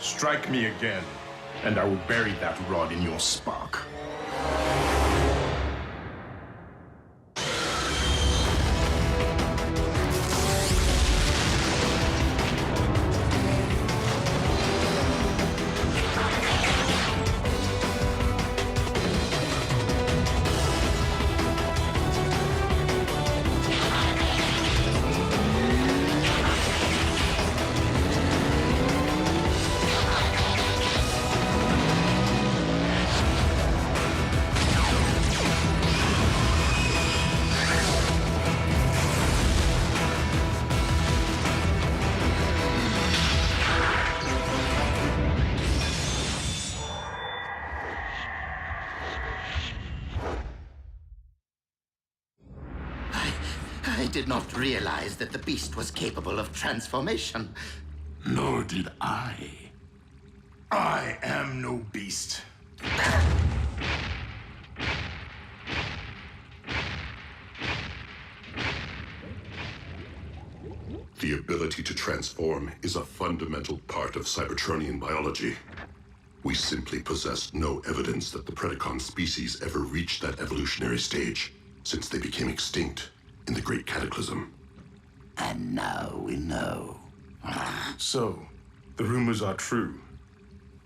Strike me again, and I will bury that rod in your spark. I did not realize that the beast was capable of transformation. Nor did I. I am no beast. The ability to transform is a fundamental part of Cybertronian biology. We simply possess no evidence that the Predacon species ever reached that evolutionary stage, since they became extinct in the Great Cataclysm. And now we know. So, the rumors are true.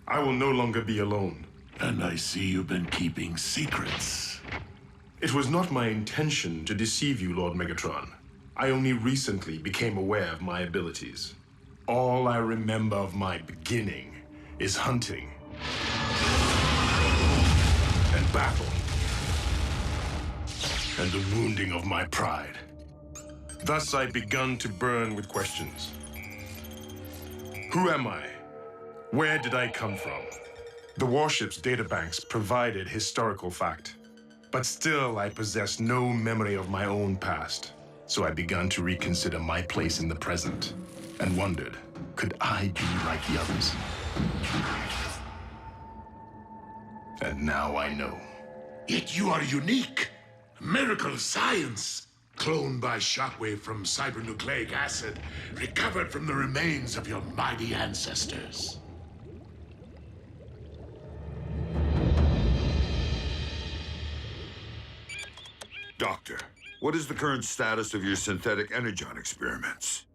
I will no longer be alone. And I see you've been keeping secrets. It was not my intention to deceive you, Lord Megatron. I only recently became aware of my abilities. All I remember of my beginning is hunting and battle and the wounding of my pride. Thus I've begun to burn with questions. Who am I? Where did I come from? The warship's databanks provided historical fact, but still I possess no memory of my own past. So I began to reconsider my place in the present and wondered, could I be like the others? And now I know. Yet you are unique. Miracle science. Cloned by shockwave from cybernucleic acid, recovered from the remains of your mighty ancestors. Doctor, what is the current status of your synthetic energon experiments?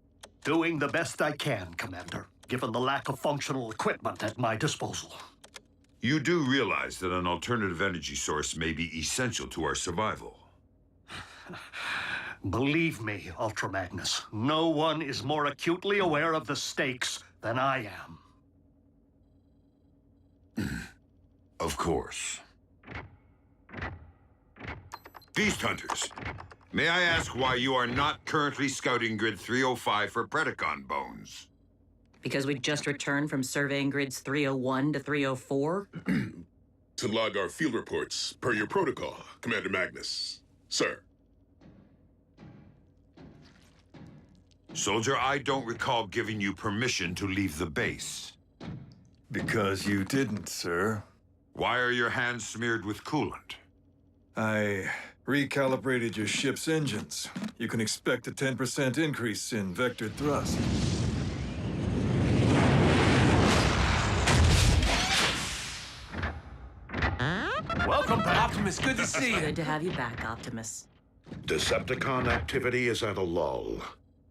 Doing the best I can, Commander, given the lack of functional equipment at my disposal. You do realize that an alternative energy source may be essential to our survival. Believe me, Ultra Magnus, no one is more acutely aware of the stakes than I am. Of course. Beast Hunters, may I ask why you are not currently scouting Grid 305 for Predacon bones? Because we just returned from surveying grids 301 to 304? To log our field reports, per your protocol, Commander Magnus. Sir. Soldier, I don't recall giving you permission to leave the base. Because you didn't, sir. Why are your hands smeared with coolant? I recalibrated your ship's engines. You can expect a 10% increase in vector thrust. Welcome back. Optimus, good to see you. Good to have you back, Optimus. Decepticon activity is at a lull.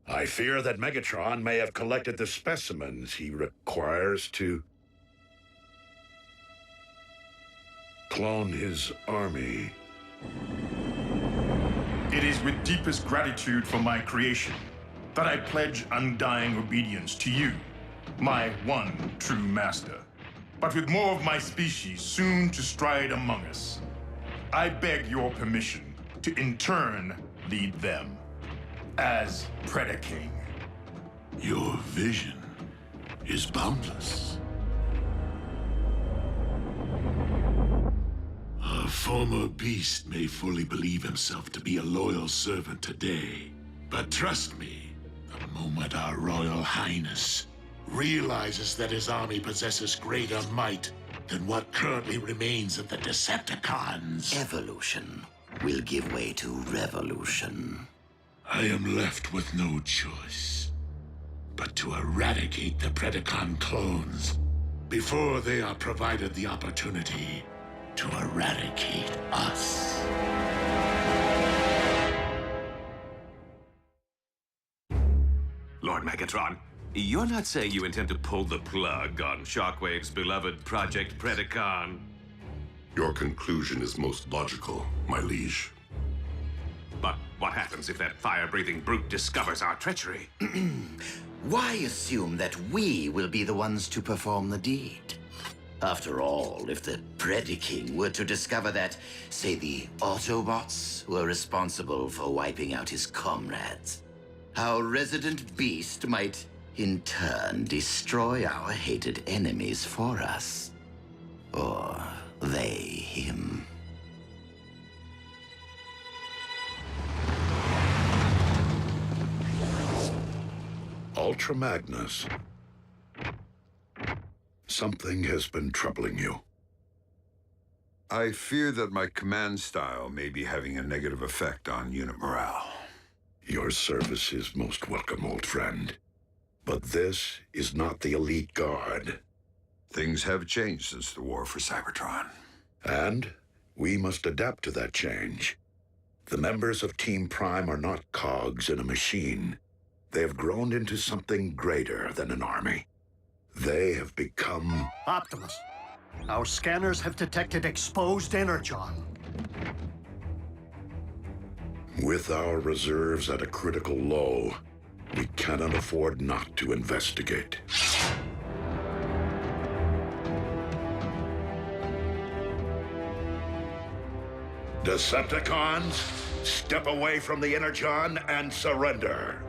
I fear that Megatron may have collected the specimens he requires to clone his army. It is with deepest gratitude for my creation that I pledge undying obedience to you, my one true master. But with more of my species soon to stride among us, I beg your permission to in turn lead them as Predaking. Your vision is boundless. A former beast may fully believe himself to be a loyal servant today, but trust me, the moment our Royal Highness realizes that his army possesses greater might than what currently remains of the Decepticons. Evolution will give way to revolution. I am left with no choice but to eradicate the Predacon clones before they are provided the opportunity to eradicate us. Lord Megatron, you're not saying you intend to pull the plug on Shockwave's beloved Project Predacon? Your conclusion is most logical, my liege. But what happens if that fire-breathing brute discovers our treachery? Why assume that we will be the ones to perform the deed? After all, if the Predaking were to discover that, say, the Autobots were responsible for wiping out his comrades, our resident beast might, in turn, destroy our hated enemies for us. Or they him. Ultra Magnus. Something has been troubling you. I fear that my command style may be having a negative effect on unit morale. Your service is most welcome, old friend. But this is not the elite guard. Things have changed since the war for Cybertron. And we must adapt to that change. The members of Team Prime are not cogs in a machine. They have grown into something greater than an army. They have become... Optimus, our scanners have detected exposed energon. With our reserves at a critical low, we cannot afford not to investigate. Decepticons, step away from the Energon and surrender.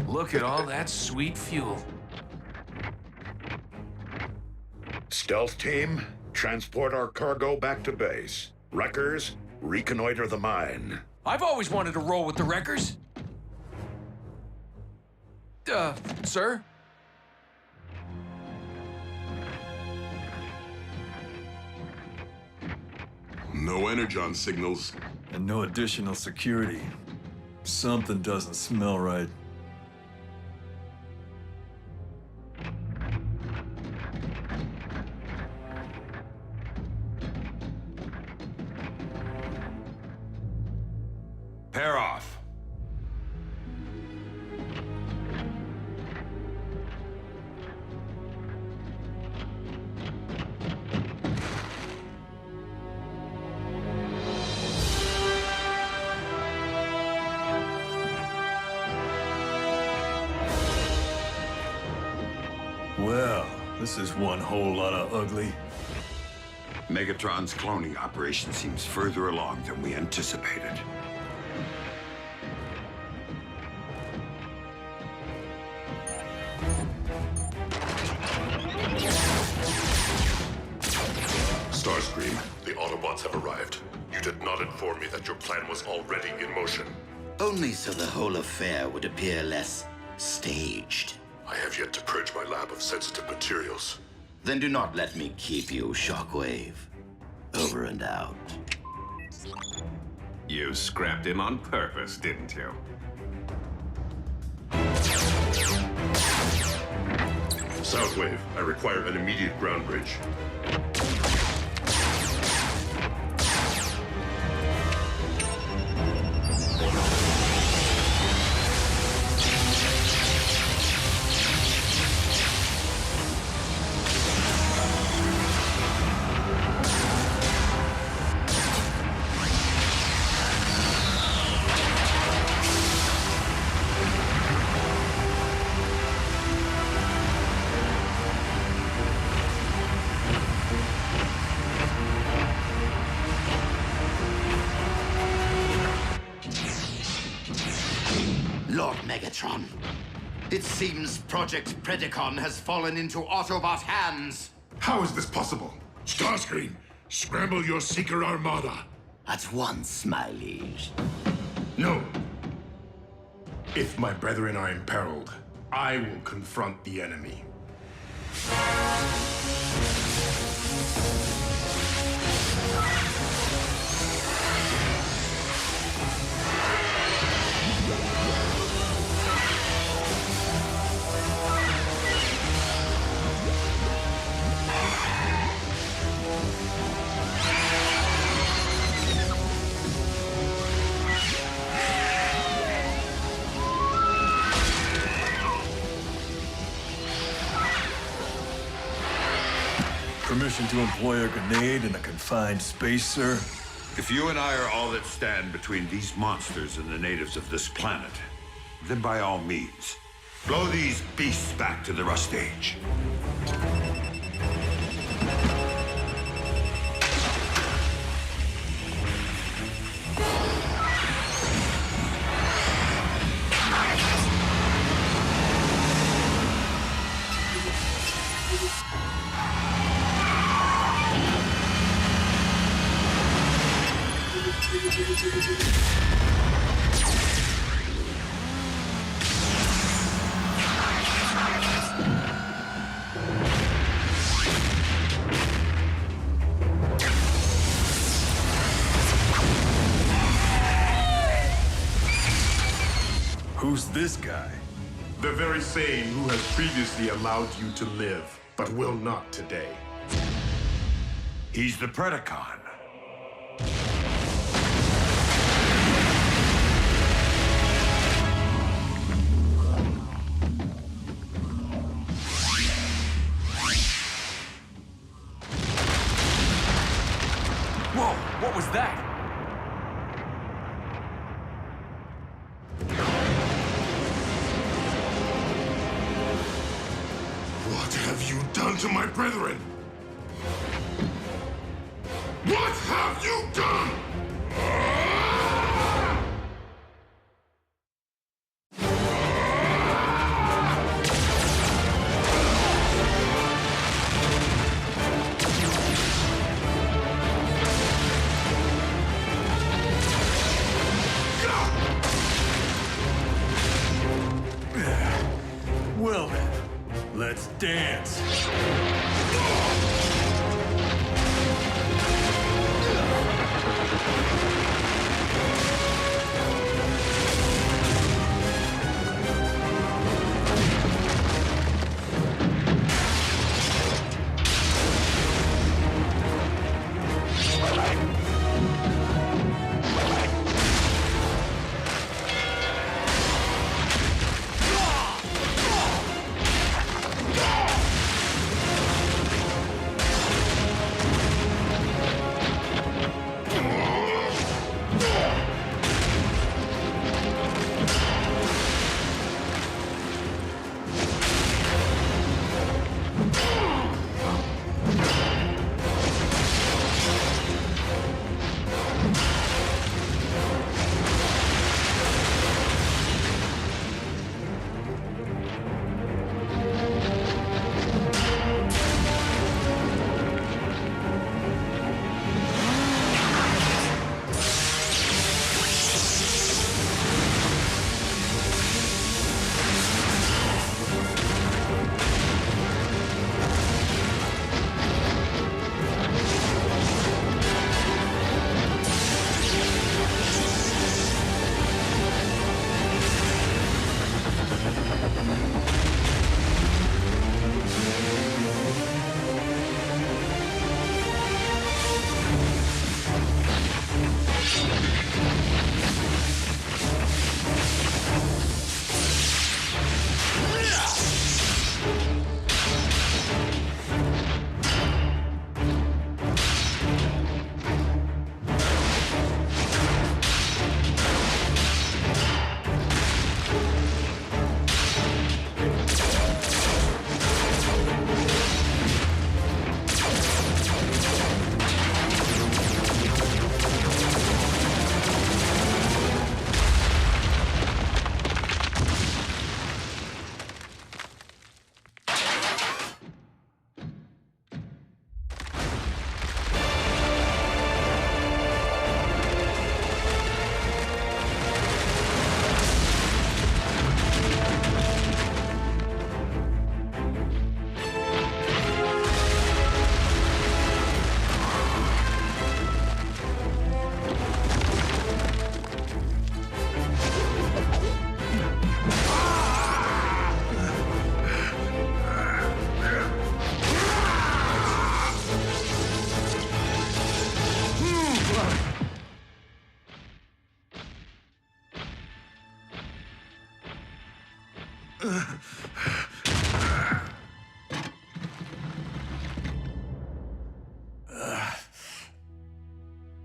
Look at all that sweet fuel. Stealth team, transport our cargo back to base. Wreckers, reconnoiter the mine. I've always wanted to roll with the wreckers. Sir? No energon signals. And no additional security. Something doesn't smell right. Pair off. Well, this is one whole lot of ugly. Megatron's cloning operation seems further along than we anticipated. Starscream, the Autobots have arrived. You did not inform me that your plan was already in motion. Only so the whole affair would appear less staged. I have yet to purge my lab of sensitive materials. Then do not let me keep you, Shockwave. Over and out. You scrapped him on purpose, didn't you? Soundwave, I require an immediate ground bridge. Megatron. It seems Project Predacon has fallen into Autobot hands. How is this possible? Starscream, scramble your Seeker Armada. At once, my liege. No. If my brethren are imperiled, I will confront the enemy. Permission to employ a grenade in a confined space, sir? If you and I are all that stand between these monsters and the natives of this planet, then by all means, blow these beasts back to the rust age. Who's this guy? The very same who has previously allowed you to live, but will not today. He's the Predacon. Whoa, what was that? What have you done to my brethren? What have you done? Well then, let's dance.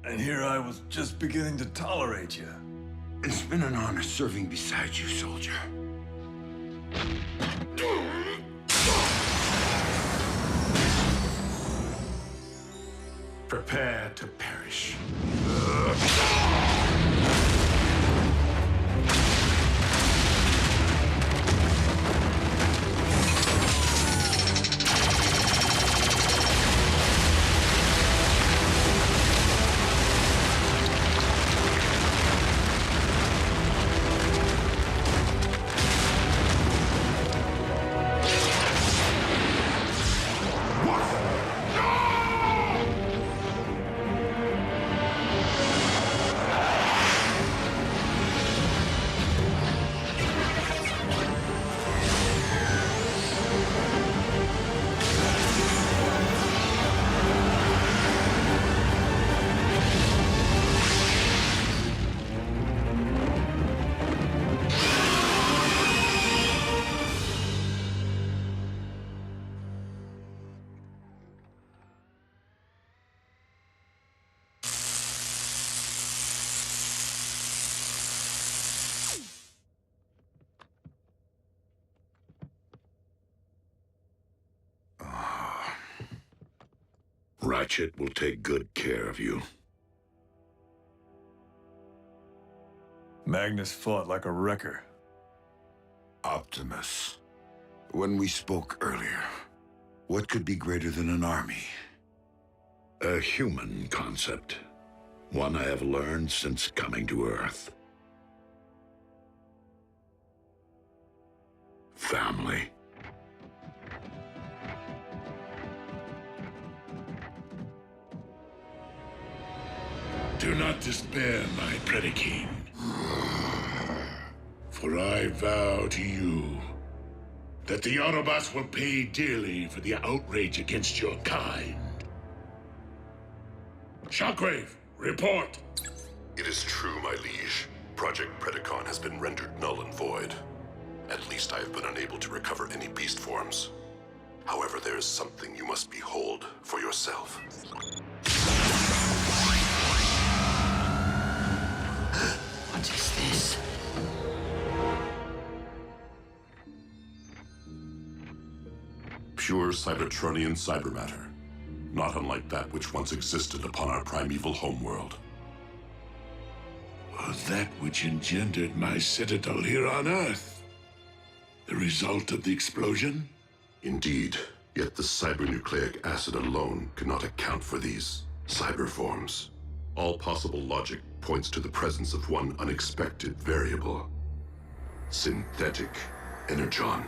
And here I was just beginning to tolerate you. It's been an honor serving beside you, soldier. Prepare to perish. Ratchet will take good care of you. Magnus fought like a wrecker. Optimus, when we spoke earlier, what could be greater than an army? A human concept. One I have learned since coming to Earth. Family. Do not despair, my Predicane. For I vow to you that the Autobots will pay dearly for the outrage against your kind. Shockwave, report! It is true, my liege. Project Predacon has been rendered null and void. At least I have been unable to recover any beast forms. However, there is something you must behold for yourself. What is this? Pure Cybertronian cybermatter. Not unlike that which once existed upon our primeval homeworld. Was that which engendered my citadel here on Earth the result of the explosion? Indeed, yet the cybernucleic acid alone cannot account for these cyber forms. All possible logic points to the presence of one unexpected variable. Synthetic energon.